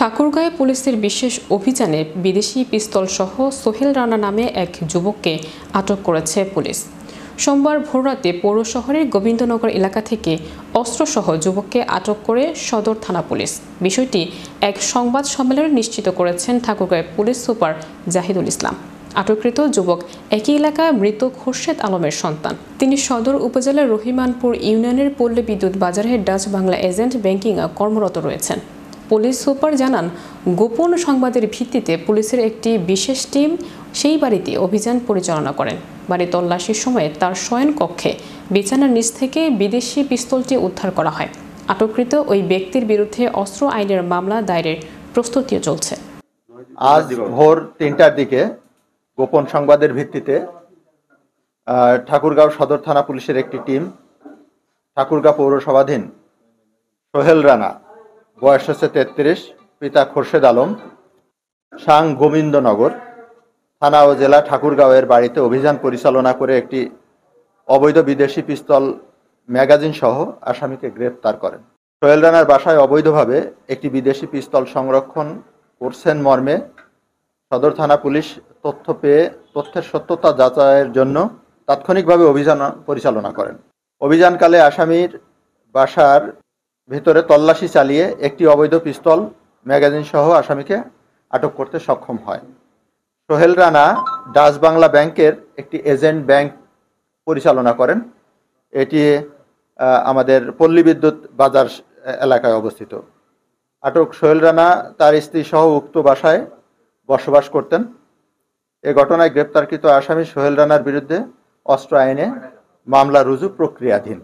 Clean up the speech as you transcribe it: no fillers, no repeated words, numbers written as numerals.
ঠাকুরগাঁয়ে পুলিশের বিশেষ অভিযানে বিদেশি পিস্তল সহ সোহেল রানা নামে এক যুবককে আটক করেছে পুলিশ। সোমবার ভোররাতে পৌর শহরের গোবিন্দনগর এলাকা থেকে অস্ত্রসহ যুবককে আটক করে সদর থানা পুলিশ। বিষয়টি এক সংবাদ সম্মেলনে নিশ্চিত করেছেন ঠাকুরগাঁয়ের পুলিশ সুপার জাহিদুল ইসলাম। আটককৃত যুবক একই এলাকায় মৃত খোরশেদ আলমের সন্তান। তিনি সদর উপজেলার রহিমানপুর ইউনিয়নের পল্লী বিদ্যুৎ বাজারে ডাচ বাংলা এজেন্ট ব্যাংকিংয়ে কর্মরত রয়েছেন। পুলিশ সুপার জানান, গোপন সংবাদের ভিত্তিতে পুলিশের একটি বিশেষ টিম সেই বাড়িতে অভিযান পরিচালনা করেন। বাড়ি তল্লাশির সময় তার শয়ন কক্ষে বিছানার নিচ থেকে বিদেশি পিস্তলটি উদ্ধার করা হয়। আটককৃত ওই ব্যক্তির বিরুদ্ধে অস্ত্র আইনের মামলা দায়েরের প্রস্তুতিও চলছে। আজ ভোর ৩টার দিকে গোপন সংবাদের ভিত্তিতে ঠাকুরগাঁও সদর থানা পুলিশের একটি টিম ঠাকুরগাঁও পৌরসভাধীন সোহেল রানা, বয়স হচ্ছে ৩৩, পিতা খোরশেদ আলম, সাং গোবিন্দনগর থানা ও জেলা ঠাকুরগাঁওয়ের বাড়িতে অভিযান পরিচালনা করে একটি অবৈধ বিদেশি পিস্তল ম্যাগাজিন সহ আসামিকে গ্রেপ্তার করেন। সোহেল রানার বাসায় অবৈধভাবে একটি বিদেশি পিস্তল সংরক্ষণ করছেন মর্মে সদর থানা পুলিশ তথ্য পেয়ে তথ্যের সত্যতা যাচাইয়ের জন্য তাৎক্ষণিকভাবে অভিযান পরিচালনা করেন। অভিযানকালে আসামির বাসার ভিতরে তল্লাশি চালিয়ে একটি অবৈধ পিস্তল ম্যাগাজিন সহ আসামিকে আটক করতে সক্ষম হয়। সোহেল রানা ডাচ বাংলা ব্যাংকের একটি এজেন্ট ব্যাংক পরিচালনা করেন। এটি আমাদের পল্লী বিদ্যুৎ বাজার এলাকায় অবস্থিত। আটক সোহেল রানা তার স্ত্রী সহ উক্ত বাসায় বসবাস করতেন। এ ঘটনায় গ্রেপ্তারকৃত আসামি সোহেল রানার বিরুদ্ধে অস্ত্র আইনে মামলা রুজু প্রক্রিয়াধীন।